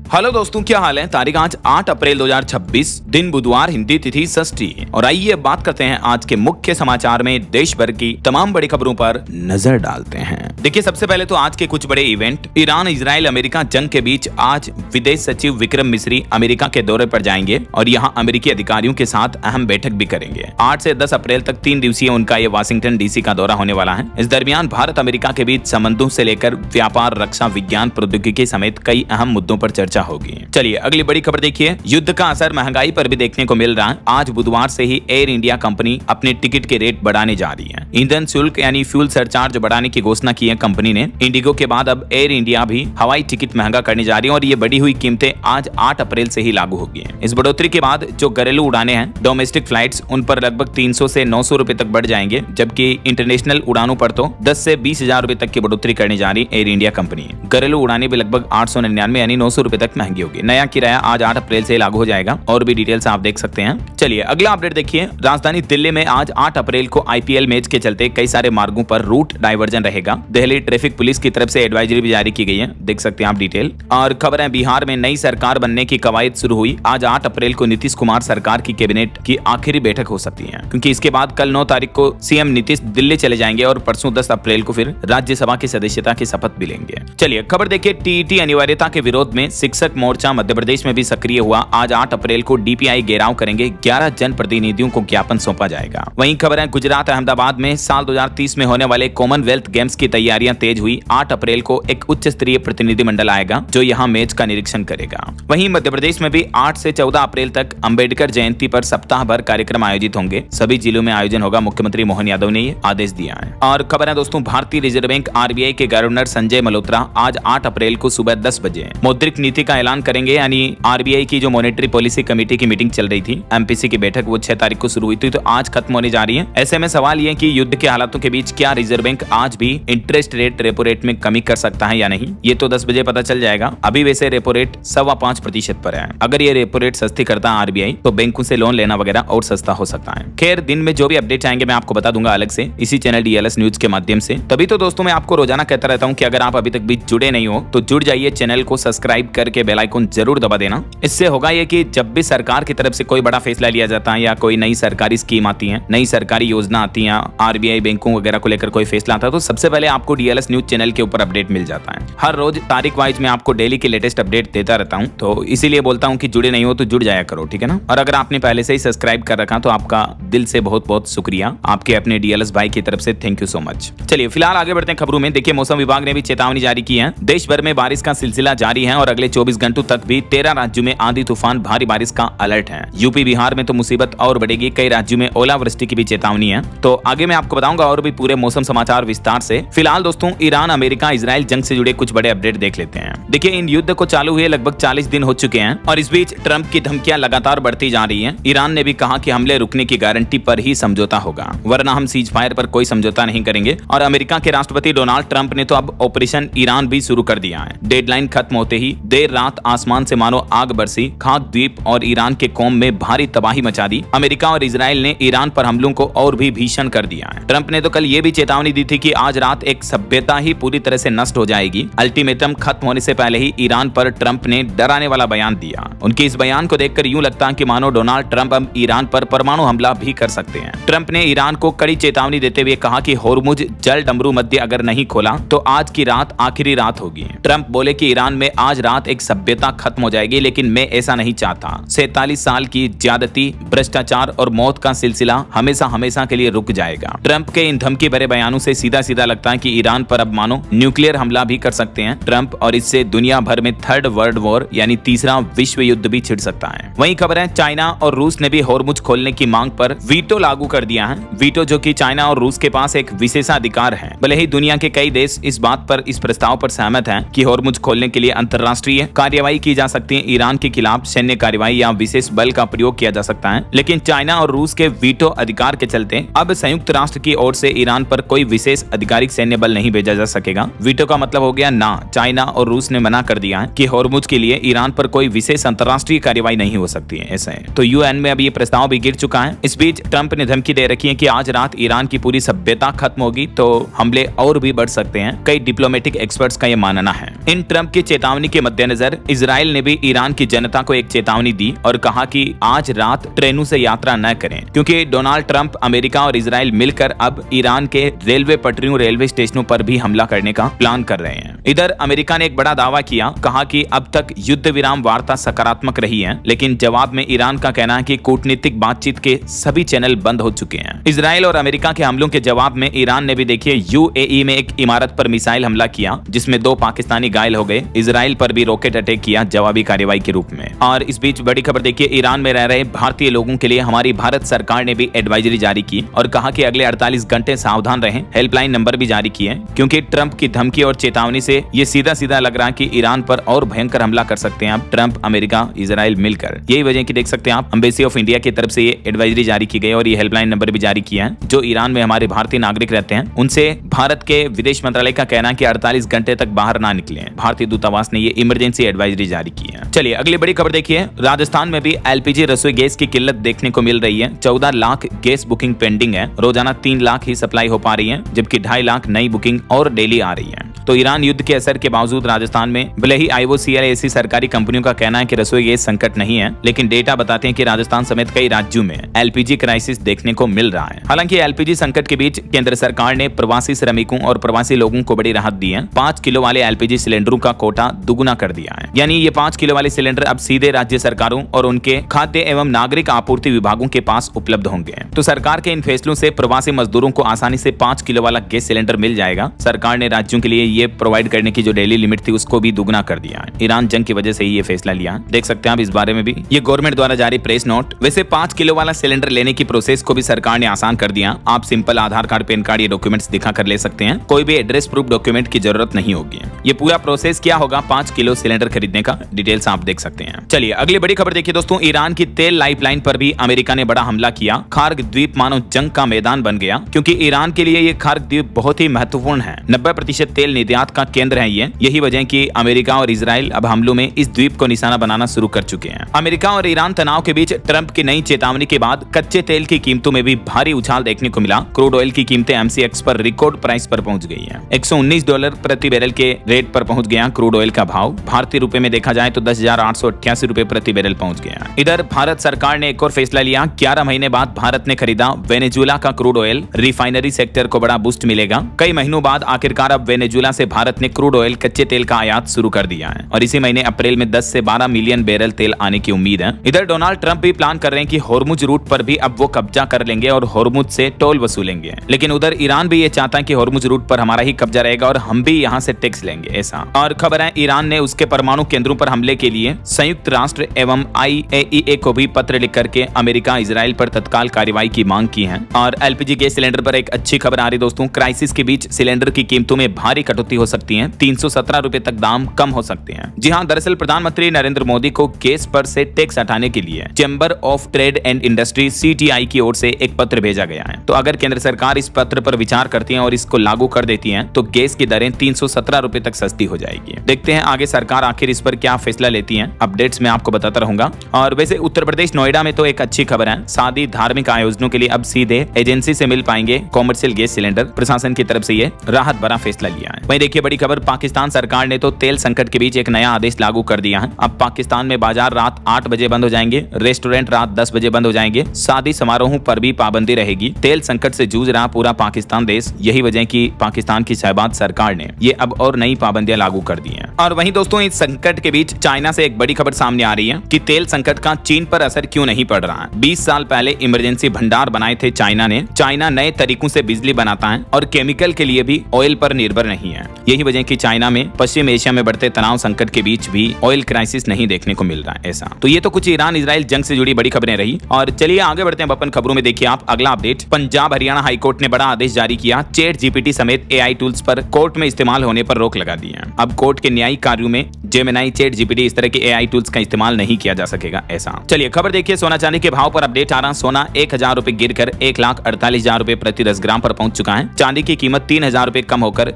Hello दोस्तों, क्या हाल है। तारीख आज 8 अप्रैल 2026, दिन बुधवार, हिंदी तिथि षष्ठी। और आइए बात करते हैं आज के मुख्य समाचार में देश भर की तमाम बड़ी खबरों पर नजर डालते हैं। देखिए, सबसे पहले तो आज के कुछ बड़े इवेंट। ईरान इजराइल अमेरिका जंग के बीच आज विदेश सचिव विक्रम मिस्री अमेरिका के दौरे पर जाएंगे और यहाँ अमेरिकी अधिकारियों के साथ अहम बैठक भी करेंगे। 8 से 10 अप्रैल तक 3 दिवसीय उनका ये वाशिंगटन डीसी का दौरा होने वाला है। इस दरमियान भारत अमेरिका के बीच संबंधों से लेकर व्यापार, रक्षा, विज्ञान, प्रौद्योगिकी समेत कई अहम मुद्दों पर चर्चा होगी। चलिए अगली बड़ी खबर देखिए। युद्ध का असर महंगाई पर भी देखने को मिल रहा है। आज बुधवार से ही एयर इंडिया कंपनी अपने टिकट के रेट बढ़ाने जा रही है। ईंधन शुल्क यानी फ्यूल सरचार्ज बढ़ाने की घोषणा की है कंपनी ने। इंडिगो के बाद अब एयर इंडिया भी हवाई टिकट महंगा करने जा रही है और ये बढ़ी हुई कीमतें आज 8 अप्रैल से ही लागू होगी। इस बढ़ोतरी के बाद जो घरेलू उड़ानें हैं, डोमेस्टिक फ्लाइट्स, उन पर लगभग 300 से 900 रुपए तक बढ़ जाएंगे, जबकि इंटरनेशनल उड़ानों पर तो 10 से 20,000 रुपए तक की बढ़ोतरी करने जा रही एयर इंडिया कंपनी। घरेलू उड़ानें भी लगभग 899 यानी 900 रुपए तक महंगी होगी। नया किराया आज 8 अप्रैल से लागू हो जाएगा। और भी डिटेल्स आप देख सकते हैं। चलिए अगला अपडेट देखिए। राजधानी दिल्ली में आज 8 अप्रैल को आईपीएल मैच के चलते कई सारे मार्गों पर रूट डाइवर्जन रहेगा। दिल्ली ट्रैफिक पुलिस की तरफ से एडवाइजरी भी जारी की गई है, देख सकते हैं आप डिटेल। और खबर है, बिहार में नई सरकार बनने की कवायद शुरू हुई। आज 8 अप्रैल को नीतीश कुमार सरकार की कैबिनेट की आखिरी बैठक हो सकती है, क्योंकि इसके बाद कल 9 तारीख को सीएम नीतीश दिल्ली चले जाएंगे और परसों 10 अप्रैल को फिर राज्यसभा की सदस्यता की शपथ भी लेंगे। चलिए खबर देखिए। टीईटी अनिवार्यता के विरोध में शिक्षक मोर्चा मध्य प्रदेश में भी सक्रिय हुआ। आज 8 अप्रैल को डीपीआई घेराव करेंगे। 11 जनप्रतिनिधियों को ज्ञापन सौंपा जाएगा। वहीं खबर है, गुजरात अहमदाबाद में साल 2030 में होने वाले कॉमनवेल्थ गेम्स की तैयारियां तेज हुई। 8 अप्रैल को एक उच्च स्तरीय प्रतिनिधिमंडल आएगा जो यहां मैच का निरीक्षण करेगा। वहीं मध्य प्रदेश में भी 8 से 14 अप्रैल तक अंबेडकर जयंती पर सप्ताह भर कार्यक्रम आयोजित होंगे। सभी जिलों में आयोजन होगा। मुख्यमंत्री मोहन यादव ने ये आदेश दिया है। और खबर है दोस्तों, भारतीय रिजर्व बैंक आरबीआई के गवर्नर संजय मल्होत्रा आज 8 अप्रैल को सुबह 10 बजे मौद्रिक नीति का ऐलान करेंगे। यानी आरबीआई की जो मॉनेटरी पॉलिसी कमेटी की मीटिंग चल रही थी, एमपीसी की बैठक, वो 6 तारीख को शुरू हुई थी, तो आज खत्म होने जा रही है। ऐसे में सवाल ये कि युद्ध के हालातों के बीच क्या रिजर्व बैंक आज भी इंटरेस्ट रेट, रेपो रेट में कमी कर सकता है या नहीं, ये तो 10 बजे पता चल जाएगा। अभी वैसे रेपो रेट 5.25% पर है। अगर ये रेपो रेट सस्ती करता है आरबीआई, तो बैंकों से लोन लेना वगैरह और सस्ता हो सकता है। खैर, दिन में जो भी अपडेट आएंगे मैं आपको बता दूंगा अलग से, इसी चैनल डीएलएस न्यूज के माध्यम से। तभी तो दोस्तों मैं आपको रोजाना कहता रहता हूँ कि अगर आप अभी तक भी जुड़े नहीं हो तो जुड़ जाइए, चैनल को सब्सक्राइब करके बेल आइकन जरूर दबा देना। इससे होगा ये कि जब भी सरकार की तरफ से कोई बड़ा फैसला लिया जाता है या कोई नई सरकारी स्कीम आती है, नई सरकारी योजना आती है, आरबीआई बैंकों वगैरह को लेकर कोई फैसला आता है, तो सबसे पहले आपको डीएलएस न्यूज चैनल के ऊपर अपडेट मिल जाता है। हर रोज तारीख वाइज में आपको डेली की लेटेस्ट अपडेट देता रहता हूँ, तो इसीलिए बोलता हूँ कि जुड़े नहीं हो तो जुड़ जाया करो, ठीक है ना। और अगर आपने पहले से ही सब्सक्राइब कर रखा तो आपका दिल से बहुत बहुत शुक्रिया, आपके अपने डीएलएस भाई की तरफ से थैंक यू सो मच। चलिए फिलहाल आगे बढ़ते हैं खबरों में। देखिए, मौसम विभाग ने भी चेतावनी जारी की है। देश भर में बारिश का सिलसिला जारी है और अगले 24 घंटों तक भी 13 राज्यों में आंधी तूफान, भारी बारिश का अलर्ट है। यूपी बिहार में तो मुसीबत और बढ़ेगी। कई राज्यों में ओलावृष्टि की भी चेतावनी है। तो आगे मैं आपको बताऊंगा और भी पूरे मौसम समाचार विस्तार से। फिलहाल दोस्तों, ईरान अमेरिका इजराइल जंग से जुड़े कुछ बड़े अपडेट देख लेते हैं। देखिए, इन युद्ध को चालू हुए लगभग 40 दिन हो चुके हैं और इस बीच ट्रंप की धमकियां लगातार बढ़ती जा रही हैं। ईरान ने भी कहा कि हमले रुकने की गारंटी पर ही समझौता होगा, वरना हम सीज फायर पर कोई समझौता नहीं करेंगे। और अमेरिका के राष्ट्रपति डोनाल्ड ट्रंप ने तो अब ऑपरेशन ईरान भी शुरू कर दिया है। डेडलाइन खत्म होते ही देर रात आसमान से मानो आग बरसी, खाक द्वीप और ईरान के कौम में भारी तबाही मचा दी। अमेरिका और इजराइल ने ईरान पर हमलों को और भी भीषण कर दिया है। ट्रंप ने तो कल ये भी चेतावनी दी थी कि आज रात एक सभ्यता ही पूरी तरह से नष्ट हो जाएगी। अल्टीमेटम खत्म होने से पहले ही ईरान पर ट्रंप ने डराने वाला बयान दिया। उनके इस बयान को देखकर यूं लगता है कि मानो डोनाल्ड ट्रंप अब ईरान पर परमाणु हमला भी कर सकते हैं। ट्रंप ने ईरान को कड़ी चेतावनी देते हुए कहा कि होर्मुज जल डमरू मध्य अगर नहीं खोला तो आज की रात आखिरी रात होगी। ट्रंप बोले कि ईरान में आज रात एक सभ्यता खत्म हो जाएगी, लेकिन मैं ऐसा नहीं चाहता। 47 साल की ज्यादती, भ्रष्टाचार और मौत का सिलसिला हमेशा हमेशा के लिए रुक जाएगा। ट्रंप के इन धमकी भरे बयानों से सीधा सीधा लगता है कि ईरान पर अब मानो न्यूक्लियर हमला भी कर सकते हैं ट्रंप, और इससे दुनिया भर में थर्ड वर्ल्ड वॉर यानी तीसरा विश्व युद्ध भी छिड़ सकता है। वहीं खबर है, चाइना और रूस ने भी होर्मुज खोलने की मांग पर वीटो लागू कर दिया है। वीटो जो कि चाइना और रूस के पास एक विशेषाधिकार है। भले ही दुनिया के कई देश इस बात पर, इस प्रस्ताव पर सहमत हैं कि होर्मुज खोलने के लिए अंतर्राष्ट्रीय कार्यवाही की जा सकती है। ईरान के खिलाफ सैन्य कार्यवाही या विशेष बल का प्रयोग किया जा सकता है, लेकिन चाइना और रूस के वीटो अधिकार के चलते अब संयुक्त राष्ट्र की ओर से ईरान पर कोई विशेष आधिकारिक सैन्य बल नहीं भेजा जा सकेगा। वीटो का मतलब हो गया ना। चाइना और रूस ने मना कर दिया है कि होर्मुज के लिए ईरान पर कोई विशेष अंतर्राष्ट्रीय कार्यवाही नहीं हो सकती है। ऐसा है तो यूएन में अब ये प्रस्ताव भी गिर चुका है। इस बीच ट्रंप ने धमकी दे रखी है कि आज रात ईरान की पूरी सभ्यता खत्म होगी तो हमले और भी बढ़ सकते हैं। कई डिप्लोमेटिक एक्सपर्ट्स का ये मानना है। इन ट्रंप की चेतावनी के मद्देनजर नजर इजराइल ने भी ईरान की जनता को एक चेतावनी दी और कहा कि आज रात ट्रेनों से यात्रा न करें, क्योंकि डोनाल्ड ट्रंप, अमेरिका और इजराइल मिलकर अब ईरान के रेलवे पटरियों, रेलवे स्टेशनों पर भी हमला करने का प्लान कर रहे हैं। इधर अमेरिका ने एक बड़ा दावा किया, कहा कि अब तक युद्ध विराम वार्ता सकारात्मक रही है, लेकिन जवाब में ईरान का कहना है कि कूटनीतिक बातचीत के सभी चैनल बंद हो चुके हैं। इजराइल और अमेरिका के हमलों के जवाब में ईरान ने भी देखिए यूएई में एक इमारत पर मिसाइल हमला किया, जिसमें 2 पाकिस्तानी घायल हो गए। इजराइल पर भी रॉकेट अटैक किया जवाबी कार्रवाई के रूप में। और इस बीच बड़ी खबर देखिए, ईरान में रह रहे भारतीय लोगों के लिए हमारी भारत सरकार ने भी एडवाइजरी जारी की और कहा कि अगले 48 घंटे सावधान रहें। हेल्पलाइन नंबर भी जारी किए, क्योंकि ट्रंप की धमकी और चेतावनी से ये सीधा सीधा लग रहा है कि ईरान पर और भयंकर हमला कर सकते हैं अब ट्रंप, अमेरिका, इजराइल मिलकर। यही वजह की देख सकते हैं आप, एम्बेसी ऑफ इंडिया की तरफ से ये एडवाइजरी जारी की गई और ये हेल्पलाइन नंबर भी जारी किया है। जो ईरान में हमारे भारतीय नागरिक रहते हैं उनसे भारत के विदेश मंत्रालय का कहना है कि 48 घंटे तक बाहर ना निकले। भारतीय दूतावास ने ये इमरजेंसी एडवाइजरी जारी की है। चलिए अगली बड़ी खबर देखिए, राजस्थान में भी एलपीजी रसोई गैस की किल्लत देखने को मिल रही है। 14 लाख गैस बुकिंग पेंडिंग है। रोजाना 3 लाख ही सप्लाई हो पा रही है, जबकि 2.5 लाख नई बुकिंग और डेली आ रही है। तो ईरान युद्ध के असर के बावजूद राजस्थान में भले ही आईओसीएल ऐसी सरकारी कंपनियों का कहना है कि रसोई गैस संकट नहीं है, लेकिन डेटा बताते हैं कि राजस्थान समेत कई राज्यों में एलपीजी क्राइसिस देखने को मिल रहा है। हालांकि एलपीजी संकट के बीच केंद्र सरकार ने प्रवासी श्रमिकों और प्रवासी लोगों को बड़ी राहत दी है। 5 किलो वाले एलपीजी सिलेंडरों का कोटा दुगुना कर दिया है, यानी ये 5 किलो वाले सिलेंडर अब सीधे राज्य सरकारों और उनके खाद्य एवं नागरिक आपूर्ति विभागों के पास उपलब्ध होंगे। तो सरकार के इन फैसलों से प्रवासी मजदूरों को आसानी से 5 किलो वाला गैस सिलेंडर मिल जाएगा। सरकार ने राज्यों के लिए ये प्रोवाइड करने की जो डेली लिमिट थी उसको भी दुगुना कर दिया है। ईरान जंग की वजह से ही ये फैसला लिया, देख सकते हैं आप इस बारे में भी ये गवर्नमेंट द्वारा जारी प्रेस नोट। वैसे 5 किलो वाला सिलेंडर लेने की प्रोसेस को भी सरकार ने आसान कर दिया। आप सिंपल आधार कार्ड, पैन कार्ड ये डॉक्यूमेंट्स दिखा कर ले सकते हैं। कोई भी एड्रेस प्रूफ डॉक्यूमेंट की जरूरत नहीं होगी। ये पूरा प्रोसेस क्या होगा 5 किलो सिलेंडर खरीदने का, डिटेल्स आप देख सकते हैं। चलिए अगली बड़ी खबर देखिए दोस्तों, ईरान की तेल लाइफलाइन पर भी अमेरिका ने बड़ा हमला किया। खार्ग द्वीप मानो जंग का मैदान बन गया, क्योंकि ईरान के लिए ये खार्ग द्वीप बहुत ही महत्वपूर्ण है। 90% तेल निर्यात का केंद्र है ये। यही वजह कि अमेरिका और इजराइल अब हमलों में इस द्वीप को निशाना बनाना शुरू कर चुके हैं। अमेरिका और ईरान तनाव के बीच ट्रंप की नई चेतावनी के बाद कच्चे तेल की कीमतों में भी भारी उछाल देखने को मिला। क्रूड ऑयल की कीमतें एमसीएक्स पर रिकॉर्ड प्राइस पर पहुंच गई है। $119 प्रति बैरल के रेट पर पहुंच गया क्रूड ऑयल का भाव। भारतीय रुपए में देखा जाए तो 10,888 रुपए प्रति बैरल पहुंच गया। इधर भारत सरकार ने एक और फैसला लिया। 11 महीने बाद भारत ने खरीदा वेनेजुएला का क्रूड ऑयल। रिफाइनरी सेक्टर को बड़ा बूस्ट मिलेगा। कई महीनों बाद आखिरकार अब वेनेजुएला से भारत ने क्रूड ऑयल, कच्चे तेल का आयात शुरू कर दिया है और इसी महीने अप्रैल में 10 से 12 मिलियन बैरल तेल आने की उम्मीद है। इधर डोनाल्ड ट्रंप भी प्लान कर रहे हैं कि होर्मुज रूट पर भी अब वो कब्जा कर लेंगे और होर्मुज से टोल वसूलेंगे। लेकिन उधर ईरान भी ये चाहता है कि होर्मुज रूट पर हमारा ही कब्जा रहेगा और हम भी यहाँ से टैक्स लेंगे, ऐसा। और खबर है ईरान ने उसके परमाणु केंद्रों पर हमले के लिए संयुक्त राष्ट्र एवं IAEA को भी पत्र लिख करके अमेरिका, इजराइल पर तत्काल कार्रवाई की मांग की है। और एलपीजी गैस सिलेंडर पर एक अच्छी खबर आ रही दोस्तों, क्राइसिस के बीच सिलेंडर की कीमतों में भारी कटौती हो सकती है। 317 रुपए तक दाम कम हो सकते हैं। जी हाँ, दरअसल प्रधानमंत्री नरेंद्र मोदी को गैस पर से टैक्स हटाने के लिए chamber of trade and industry CTI की ओर से एक पत्र भेजा गया है। तो अगर केंद्र सरकार इस पत्र पर विचार करती है और इसको लागू कर देती है तो गैस की दरें 317 रुपए तक सस्ती हो जाएगी। देखते हैं आगे सरकार आखिर इस पर क्या फैसला लेती है। अपडेट्स में आपको बताता रहूंगा। और वैसे उत्तर प्रदेश नोएडा में तो एक अच्छी खबर है, शादी, धार्मिक आयोजनों के लिए अब सीधे एजेंसी से मिल पाएंगे कॉमर्शियल गैस सिलेंडर। प्रशासन की तरफ से ये राहत भरा फैसला लिया है। वहीं देखिए बड़ी खबर, पाकिस्तान सरकार ने तो तेल संकट के बीच एक नया आदेश लागू कर दिया है। अब पाकिस्तान में बाजार रात 8 बजे बंद हो जाएंगे, रेस्टोरेंट रात 10 बजे बंद हो जाएंगे, शादी समारोहों पर भी पाबंदी रहेगी। तेल संकट से जूझ रहा पूरा पाकिस्तान देश, यही वजह की पाकिस्तान की शहबाज सरकार ने ये अब और नई पाबंदियां लागू कर दी हैं। और वहीं दोस्तों इस संकट के बीच चाइना से एक बड़ी खबर सामने आ रही है कि तेल संकट का चीन पर असर क्यों नहीं पड़ रहा है। 20 साल पहले इमरजेंसी भंडार बनाए थे चाइना ने। चाइना नए तरीकों से बिजली बनाता है और केमिकल के लिए भी ऑयल पर निर्भर नहीं है। यही वजह की चाइना में पश्चिम एशिया में बढ़ते तनाव संकट के बीच भी ऑयल क्राइसिस नहीं देखने को मिल रहा है, ऐसा। तो ये तो कुछ ईरान इजराइल जंग से जुड़ी बड़ी खबरें रही। और चलिए आगे बढ़ते हैं अपन खबरों में। देखिए आप अगला अपडेट, पंजाब हरियाणा हाईकोर्ट ने बड़ा आदेश जारी किया। ChatGPT समेत AI टूल्स पर कोर्ट में इस्तेमाल होने पर रोक लगा दी है। अब कोर्ट के न्यायिक कार्यों में जेमिनी, ChatGPT इस तरह के AI टूल्स का इस्तेमाल नहीं किया जा सकेगा, ऐसा। चलिए खबर देखिए, सोना चांदी के भाव पर अपडेट आ रहा। सोना 1,000 रुपए गिरकर 1,48,000 रुपए प्रति 10 ग्राम पर पहुंच चुका है। चांदी की कीमत 3,000 रुपए कम होकर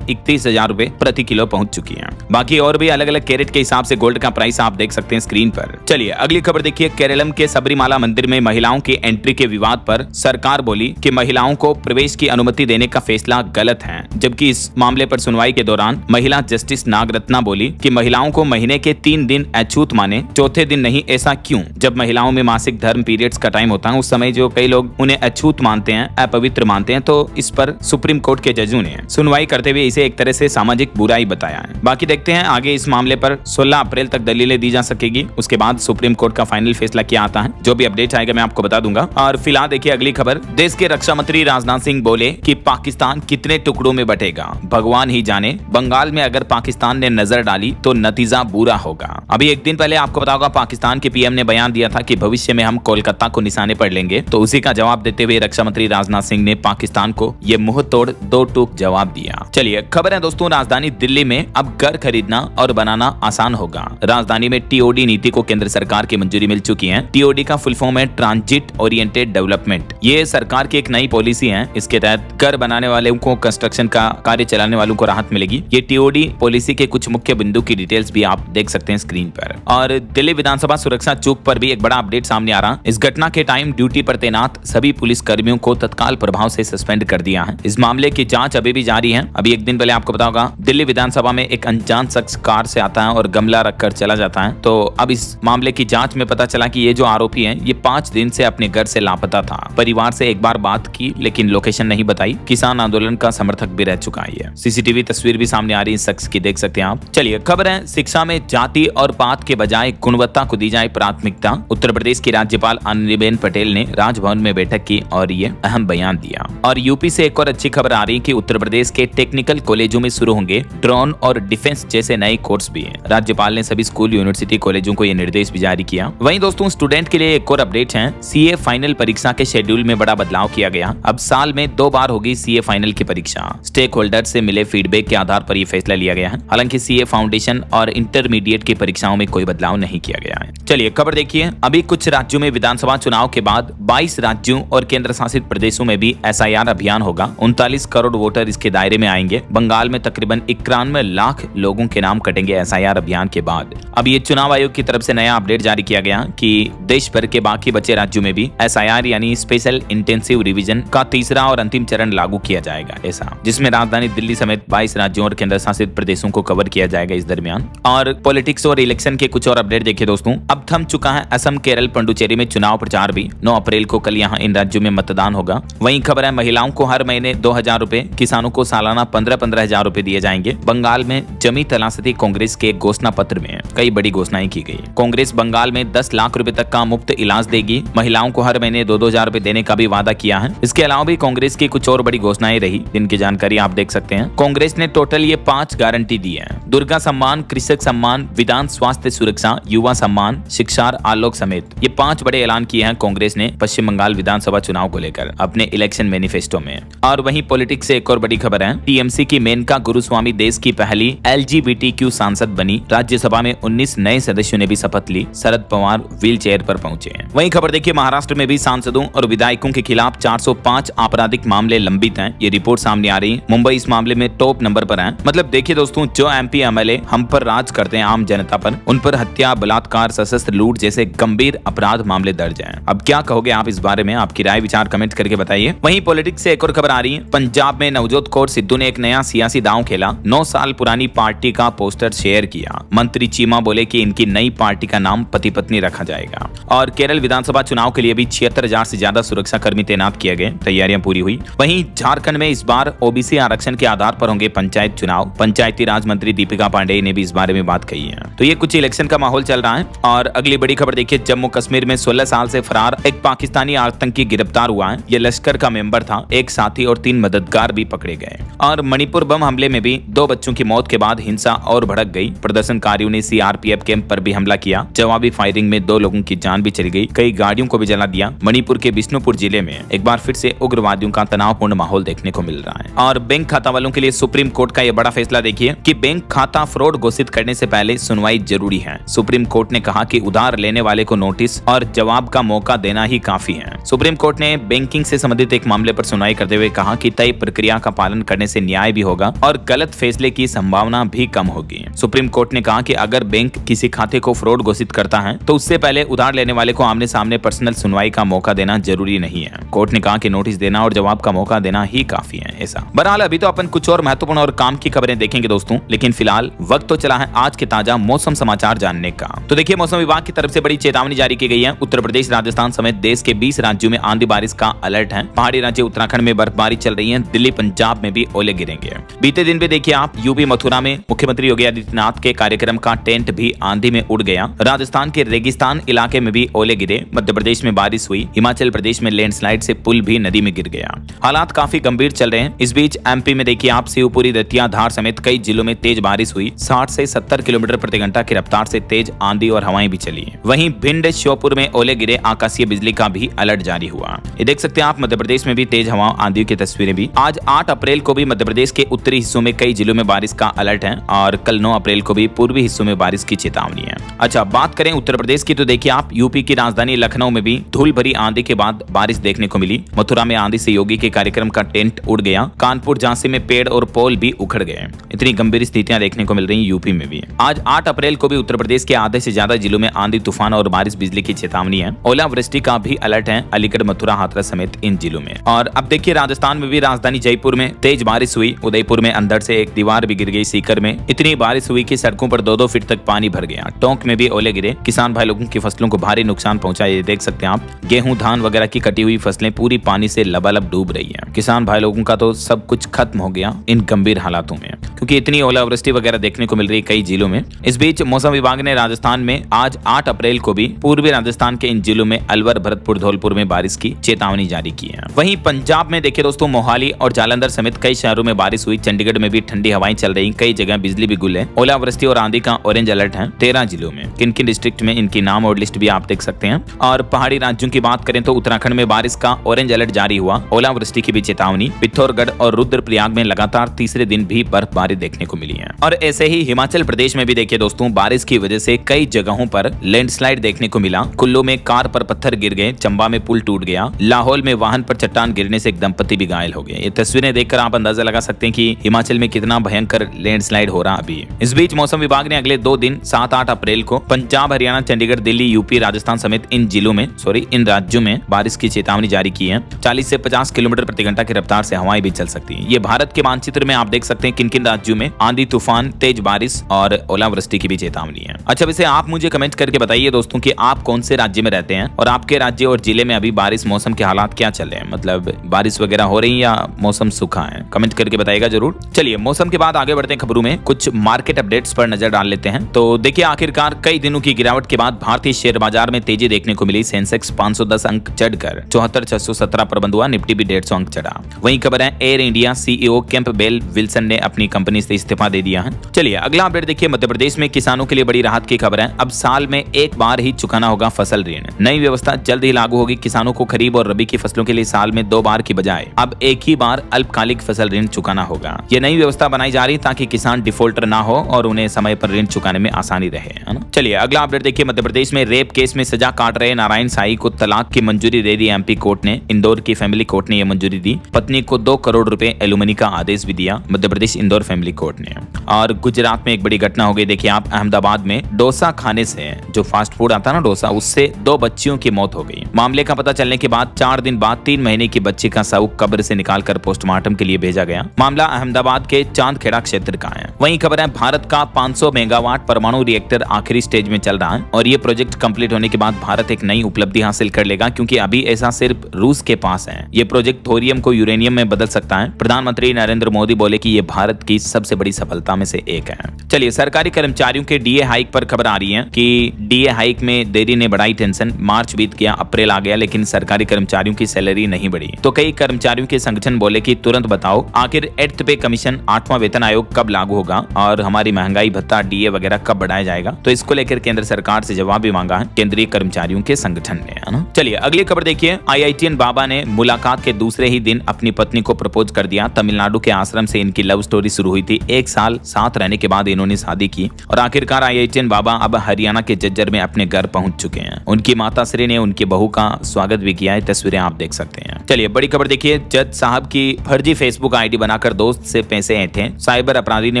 1,31,000 रुपए प्रति किलो पहुंच चुकी है। बाकी और भी अलग अलग कैरेट के हिसाब से गोल्ड का प्राइस आप देख सकते हैं स्क्रीन पर। चलिए अगली खबर देखिए। केरलम के सबरीमाला मंदिर में महिलाओं की एंट्री के विवाद पर सरकार बोली कि महिलाओं को प्रवेश की अनुमति देने का फैसला गलत है, जबकि इस मामले पर सुनवाई के दौरान महिला जस्टिस नागरत्ना बोली कि महिलाओं को महीने के 3 दिन अछूत माने, चौथे दिन नहीं। ऐसा क्यों? जब महिलाओं में मासिक धर्म पीरियड्स का टाइम होता है उस समय जो कई लोग उन्हें अछूत मानते हैं, अपवित्र मानते हैं, तो इस पर सुप्रीम कोर्ट के जजों ने सुनवाई करते हुए इसे एक तरह से सामाजिक बुराई बताया है। बाकी देखते हैं आगे इस मामले पर 16 अप्रैल तक दलीलें दी जा सकेगी, उसके बाद सुप्रीम कोर्ट का फाइनल फैसला क्या आता है। जो भी अपडेट आएगा मैं आपको बता दूंगा। और फिलहाल देखिए अगली खबर। देश के रक्षा मंत्री राजनाथ सिंह बोले कि पाकिस्तान कितने टुकड़ों में बटेगा भगवान ही जाने। बंगाल में अगर पाकिस्तान ने नजर डाली तो नतीजा बुरा होगा। अभी एक दिन पहले आपको बताऊंगा पाकिस्तान के पीएम ने बयान दिया था कि भविष्य में हम कोलकाता को निशाने पर लेंगे, तो उसी का जवाब देते हुए रक्षा मंत्री राजनाथ सिंह ने पाकिस्तान को ये मुंह तोड़ 2 टूक जवाब दिया। चलिए खबर है दोस्तों, राजधानी दिल्ली में अब घर खरीदना और बनाना आसान होगा। राजधानी में टीओडी नीति को केंद्र सरकार की मंजूरी मिल चुकी है। टीओडी का फुल फॉर्म है ट्रांजिट ओरिएंटेड डेवलपमेंट। ये सरकार की एक नई पॉलिसी है। इसके तहत घर बनाने वाले को, कंस्ट्रक्शन का कार्य चलाने वालों को राहत मिलेगी। ये टीओडी पॉलिसी के कुछ मुख्य बिंदु की डिटेल्स भी आप देख सकते हैं स्क्रीन पर। और दिल्ली विधानसभा सुरक्षा चौक पर भी एक बड़ा अपडेट सामने आ रहा। इस घटना के टाइम ड्यूटी पर तैनात सभी पुलिस कर्मियों को तत्काल प्रभाव से सस्पेंड कर दिया है। इस मामले की जांच अभी भी जारी है। अभी एक दिन पहले आपको बताऊंगा दिल्ली विधानसभा में एक अनजान शख्स कार से आता है और गमला रखकर चला जाता है। तो अब इस मामले की जांच में पता चला कि ये जो आरोपी है ये 5 दिन से अपने घर से लापता था। परिवार से एक बार बात की लेकिन लोकेशन नहीं बताई। किसान आंदोलन का समर्थक भी रह चुका है। सीसीटीवी तस्वीर भी सामने आ रही है इस शख्स की, देख सकते हैं आप। चलिए खबर है शिक्षा में जाति और पात के बजाय गुणवत्ता को दी जाए प्राथमिकता। उत्तर प्रदेश की राज्यपाल आनंदीबेन पटेल ने राजभवन में बैठक की और ये अहम बयान दिया। और यूपी से एक और अच्छी खबर आ रही है कि उत्तर प्रदेश के टेक्निकल कॉलेजों में शुरू होंगे ड्रोन और डिफेंस जैसे नए कोर्स भी हैं। राज्यपाल ने सभी स्कूल, यूनिवर्सिटी, कॉलेजों को यह निर्देश भी जारी किया। वहीं दोस्तों स्टूडेंट के लिए एक और अपडेट है। सीए फाइनल परीक्षा के शेड्यूल में बड़ा बदलाव किया गया। अब साल में 2 बार होगी सीए फाइनल की परीक्षा। स्टेक होल्डर से मिले फीडबैक के आधार पर यह फैसला लिया गया है। हालांकि सीए फाउंडेशन और इंटरमीडिएट की परीक्षाओं में कोई बदलाव नहीं किया गया है। चलिए खबर देखिए। अभी कुछ राज्यों में विधानसभा चुनाव के बाद 22 राज्यों और केंद्र शासित प्रदेशों में भी एसआईआर अभियान होगा। 39 करोड़ वोटर इसके दायरे में आएंगे। बंगाल में तकरीबन 91 लाख लोगों के नाम कटेंगे एसआईआर अभियान के बाद। अब ये चुनाव आयोग की तरफ से नया अपडेट जारी किया गया कि देश भर के बाकी बचे राज्यों में भी एसआईआर यानी स्पेशल इंटेंसिव रिवीजन का तीसरा और अंतिम चरण लागू किया जाएगा, ऐसा जिसमें राजधानी दिल्ली समेत 22 राज्यों और केंद्र शासित प्रदेशों को कवर किया जाएगा इस दरमियान। और पॉलिटिक्स और इलेक्शन के कुछ और अपडेट देखिए दोस्तों। अब थम चुका है असम, केरल, पुडुचेरी में चुनाव प्रचार भी। 9 अप्रैल को कल यहाँ इन राज्यों में मतदान होगा। वहीं खबर है महिलाओं को हर महीने 2,000 रुपए, किसानों को सालाना 15-15 हजार रुपए दिए जाएंगे। बंगाल में जमी तलाशती कांग्रेस के घोषणा पत्र में कई बड़ी घोषणाएं की गई। कांग्रेस बंगाल में 10 लाख रुपए तक का मुफ्त इलाज देगी। महिलाओं को हर महीने 2-2 हजार रुपए देने का भी वादा किया है। इसके अलावा भी कांग्रेस की कुछ और बड़ी घोषणाएं रही जिनकी जानकारी आप देख सकते हैं। कांग्रेस ने टोटल ये 5 गारंटी दी है। दुर्गा सम्मान, कृषक सम्मान, विधान स्वास्थ्य सुरक्षा, युवा सम्मान, शिक्षा, आलोक समेत ये 5 बड़े ऐलान किए हैं कांग्रेस ने पश्चिम बंगाल विधानसभा चुनाव को लेकर अपने इलेक्शन मैनिफेस्टो में। और वहीं पॉलिटिक्स से एक और बड़ी खबर है। टीएमसी की मेनका गुरुस्वामी देश की पहली एलजीबीटीक्यू सांसद बनी। राज्यसभा में 19 नए सदस्यों ने भी शपथ ली। शरद पवार व्हील चेयर पर पहुंचे। वहीं खबर देखिए महाराष्ट्र में भी सांसदों और विधायकों के खिलाफ 405 आपराधिक मामले लंबित हैं। ये रिपोर्ट सामने आ रही है। मुंबई इस मामले में टॉप नंबर पर है। मतलब देखिए दोस्तों, जो एमपी एमएलए हम पर राज करते हैं, आम जनता पर, उन पर हत्या, बलात्कार, सशस्त्र लूट जैसे गंभीर अपराध मामले दर्ज हैं। अब क्या कहोगे आप इस बारे में? आपकी राय विचार कमेंट करके बताइए। वहीं पॉलिटिक्स से एक और खबर आ रही है। पंजाब में नवजोत कौर सिद्धू ने एक नया सियासी दांव खेला। 9 साल पुरानी पार्टी का पोस्टर शेयर किया। मंत्री चीमा बोले कि इनकी नई पार्टी का नाम पति पत्नी रखा जाएगा। और केरल विधानसभा चुनाव के लिए भी 76,000 से ज्यादा सुरक्षा कर्मी तैनात किए गए। तैयारियां पूरी हुई। वहीं झारखंड में इस बार ओबीसी आरक्षण के आधार पर होंगे पंचायत चुनाव। पंचायती राज मंत्री दीपिका पांडेय ने भी इस बारे में बात कही है। तो ये कुछ इलेक्शन का माहौल चल रहा है। और अगली बड़ी खबर देखिए। जम्मू कश्मीर में 16 साल से फरार एक पाकिस्तानी आतंकी गिरफ्तार हुआ है। ये लश्कर का मेंबर था। एक साथी और 3 मददगार भी पकड़े गए। और मणिपुर बम हमले में भी 2 बच्चों की मौत के बाद हिंसा और भड़क गई। प्रदर्शनकारियों ने सीआरपीएफ कैंप पर भी हमला किया। जवाबी फायरिंग में 2 लोगों की जान भी चली गई। कई गाड़ियों को भी जला दिया। मणिपुर के बिष्णुपुर जिले में एक बार फिर से उग्रवादियों का तनावपूर्ण माहौल देखने को मिल रहा है। और बैंक खाता वालों के लिए सुप्रीम कोर्ट का यह बड़ा फैसला देखिए कि बैंक खाता फ्रॉड घोषित करने से पहले सुनवाई जरूरी है। सुप्रीम कोर्ट ने कहा कि उधार लेने वाले को नोटिस और जवाब का मौका देना ही काफी है। सुप्रीम कोर्ट ने बैंकिंग से संबंधित एक मामले पर सुनवाई करते हुए कहा कि तय प्रक्रिया का पालन करने से न्याय व्यवसाय भी होगा और गलत फैसले की संभावना भी कम होगी। सुप्रीम कोर्ट ने कहा कि अगर बैंक किसी खाते को फ्रॉड घोषित करता है तो उससे पहले उधार लेने वाले को आमने सामने पर्सनल सुनवाई का मौका देना जरूरी नहीं है। कोर्ट ने कहा कि नोटिस देना और जवाब का मौका देना ही काफी है। ऐसा बहरहाल अभी तो अपन कुछ और महत्वपूर्ण और काम की खबरें देखेंगे दोस्तों, लेकिन फिलहाल वक्त तो चला है आज के ताजा मौसम समाचार जानने का। तो देखिए, मौसम विभाग की तरफ से बड़ी चेतावनी जारी की गई है। उत्तर प्रदेश, राजस्थान समेत देश के 20 राज्यों में आंधी बारिश का अलर्ट है। पहाड़ी राज्य उत्तराखंड में बर्फबारी चल रही है। दिल्ली, पंजाब में भी ओले गिरेंगे। बीते दिन भी देखिए आप यूपी मथुरा में मुख्यमंत्री योगी आदित्यनाथ के कार्यक्रम का टेंट भी आंधी में उड़ गया। राजस्थान के रेगिस्तान इलाके में भी ओले गिरे। मध्य प्रदेश में बारिश हुई। हिमाचल प्रदेश में लैंडस्लाइड से पुल भी नदी में गिर गया। हालात काफी गंभीर चल रहे हैं। इस बीच एमपी में देखिए आप शिवपुरी, दतिया, धार समेत कई जिलों में तेज बारिश हुई। 60 से 70 किलोमीटर प्रति घंटा की रफ्तार से तेज आंधी और हवाएं भी चली। वहीं भिंड, श्योपुर में ओले गिरे। आकाशीय बिजली का भी अलर्ट जारी हुआ। ये देख सकते हैं आप मध्य प्रदेश में भी तेज हवा आंधी की तस्वीरें भी। आज 8 अप्रैल को भी मध्य प्रदेश के उत्तरी हिस्सों में कई जिलों में बारिश का अलर्ट है और कल 9 अप्रैल को भी पूर्वी हिस्सों में बारिश की चेतावनी है। अच्छा, बात करें उत्तर प्रदेश की तो देखिए आप यूपी की राजधानी लखनऊ में भी धूल भरी आंधी के बाद बारिश देखने को मिली। मथुरा में आंधी से योगी के कार्यक्रम का टेंट उड़ गया। कानपुर, झांसी में पेड़ और पोल भी उखड़ गए। इतनी गंभीर स्थितियां देखने को मिल रही है यूपी में भी। आज 8 अप्रैल को भी उत्तर प्रदेश के आधे से ज्यादा जिलों में आंधी, तूफान और बारिश, बिजली की चेतावनी है। ओलावृष्टि का भी अलर्ट है अलीगढ़, मथुरा, हाथरस समेत इन जिलों में। और अब देखिए राजस्थान में भी राजधानी जयपुर में तेज बारिश हुई। उदयपुर में अंदर से एक दीवार भी गिर गई। सीकर में इतनी बारिश हुई कि सड़कों पर 2-2 फीट तक पानी भर गया। टोंक में भी ओले गिरे। किसान भाई लोगों की फसलों को भारी नुकसान पहुंचा। ये देख सकते हैं आप, गेहूं, धान वगैरह की कटी हुई फसलें पूरी पानी से लबालब डूब रही है। किसान भाई लोगों का तो सब कुछ खत्म हो गया इन गंभीर हालातों में, क्योंकि इतनी ओलावृष्टि वगैरह देखने को मिल रही है कई जिलों में। इस बीच मौसम विभाग ने राजस्थान में आज 8 अप्रैल को भी पूर्वी राजस्थान के इन जिलों में अलवर, भरतपुर, धौलपुर में बारिश की चेतावनी जारी की है। वहीं पंजाब में देखिए दोस्तों, मोहाली और जालंधर समेत कई शहरों में बारिश हुई। चंडीगढ़ में भी ठंडी हवाएं चल रही। कई जगह बिजली भी गुल है। ओलावृष्टि और आंधी का ऑरेंज अलर्ट है 13 जिलों में। किन किन डिस्ट्रिक्ट में इनकी नाम और लिस्ट भी आप देख सकते हैं। और पहाड़ी राज्यों की बात करें तो उत्तराखंड में बारिश का ऑरेंज अलर्ट जारी हुआ। ओलावृष्टि की भी चेतावनी। पिथौरगढ़ और रुद्रप्रयाग में लगातार तीसरे दिन भी बर्फबारी देखने को मिली है। और ऐसे ही हिमाचल प्रदेश में भी देखिए दोस्तों, बारिश की वजह से कई जगहों पर लैंडस्लाइड देखने को मिला। कुल्लू में कार पर पत्थर गिर गए। चंबा में पुल टूट गया। लाहौल में वाहन पर चट्टान गिरने से एक दंपति भी घायल हो गए। ये तस्वीरें देखकर आप अंदाजा लगा सकते हैं कि हिमाचल में कितना भयंकर लैंडस्लाइड हो रहा अभी। इस बीच मौसम विभाग ने अगले 2 दिन 7-8 अप्रैल को पंजाब, हरियाणा, चंडीगढ़, दिल्ली, यूपी, राजस्थान समेत इन राज्यों में बारिश की चेतावनी जारी की है। 40 से 50 किलोमीटर प्रति घंटा की रफ्तार से हवाएं भी चल सकती है। ये भारत के मानचित्र में आप देख सकते हैं किन किन राज्यों में आंधी, तूफान, तेज बारिश और ओलावृष्टि की भी चेतावनी है। अच्छा, वैसे आप मुझे कमेंट करके बताइए दोस्तों कि आप कौन से राज्य में रहते हैं और आपके राज्य और जिले में अभी बारिश, मौसम के हालात क्या चल रहे हैं। मतलब बारिश वगैरह हो रही है या मौसम सूखा है, कमेंट करके बताइएगा जरूर। चलिए मौसम के बाद आगे बढ़ते हैं खबरों में। कुछ मार्केट अपडेट्स पर नजर डाल लेते हैं। तो देखिए, आखिरकार कई दिनों की गिरावट के बाद भारतीय शेयर बाजार में तेजी देखने को मिली। सेंसेक्स 510 अंक चढ़कर 74,617 पर बंद हुआ। निफ्टी भी 150 अंक चढ़ा। वहीं खबर है air India CEO Campbell Wilson ने अपनी कंपनी से इस्तीफा दे दिया है। चलिए अगला अपडेट देखिए। मध्य प्रदेश में किसानों के लिए बड़ी राहत की खबर है। अब साल में एक बार ही चुकाना होगा फसल ऋण। नई व्यवस्था जल्द ही लागू होगी। किसानों को खरीफ और रबी की फसलों के लिए साल में 2 बार की बजाय अब एक ही बार अल्पकालिक फसल ऋण चुकाना होगा। ये नई व्यवस्था बनाई जा रही ताकि किसान डिफॉल्टर ना हो और उन्हें समय पर ऋण चुकाने में आसानी रहे, है ना। चलिए अगला अपडेट देखिए। मध्य प्रदेश में रेप केस में सजा काट रहे नारायण साई को तलाक की मंजूरी दे दी एमपी कोर्ट ने। इंदौर की फैमिली कोर्ट ने यह मंजूरी दी। पत्नी को 2 करोड़ रुपए एलुमनी का आदेश भी दिया मध्य प्रदेश इंदौर फैमिली कोर्ट ने। और गुजरात में एक बड़ी घटना हो गई। देखिए आप, अहमदाबाद में डोसा खाने से, जो फास्ट फूड आता है ना डोसा, उससे 2 बच्चियों की मौत हो गई। मामले का पता चलने के बाद 4 दिन बाद 3 महीने की बच्ची का शव कब्र से निकालकर पोस्टमार्टम के लिए भेजा गया। मामला अहमदाबाद के चांदखेड़ा क्षेत्र का है। वहीं खबर है भारत का 500 मेगावाट परमाणु रिएक्टर आखिरी स्टेज में चल रहा है और ये प्रोजेक्ट कंप्लीट होने के बाद भारत एक नई उपलब्धि हासिल कर लेगा, क्योंकि अभी ऐसा सिर्फ रूस के पास है। ये प्रोजेक्ट थोरियम को यूरेनियम में बदल सकता है। प्रधानमंत्री नरेंद्र मोदी बोले कि ये भारत की सबसे बड़ी सफलता में से एक है। चलिए सरकारी कर्मचारियों के डीए हाइक पर खबर आ रही है कि डीए हाइक में देरी ने बढ़ाई टेंशन। मार्च बीत गया, अप्रैल आ गया, लेकिन सरकारी कर्मचारियों की सैलरी नहीं बढ़ी। तो कई कर्मचारियों के संगठन बोले कि तुरंत बताओ आखिर 8th पे कमीशन 8वां वेतन आयोग कब लागू होगा और हमारी महंगाई भत्ता डीए वगैरह कब बढ़ाया जाएगा। तो इसको लेकर केंद्र सरकार से जवाब भी मांगा है केंद्रीय कर्मचारियों के संगठन ने, है ना। चलिए अगली खबर देखिए। IITian बाबा ने मुलाकात के दूसरे ही दिन अपनी पत्नी को प्रपोज कर दिया। तमिलनाडु के आश्रम से इनकी लव स्टोरी शुरू हुई थी। 1 साल साथ रहने के बाद इन्होंने शादी की और आखिरकार IITian बाबा अब हरियाणा के जज्जर में अपने घर पहुंच चुके हैं। उनकी माताश्री ने उनकी बहू का स्वागत भी किया है। तस्वीरें आप देख सकते हैं। चलिए बड़ी खबर देखिए। जज साहब की फर्जी फेसबुक आईडी बना बनाकर दोस्त से पैसे ऐंठे, साइबर अपराधी ने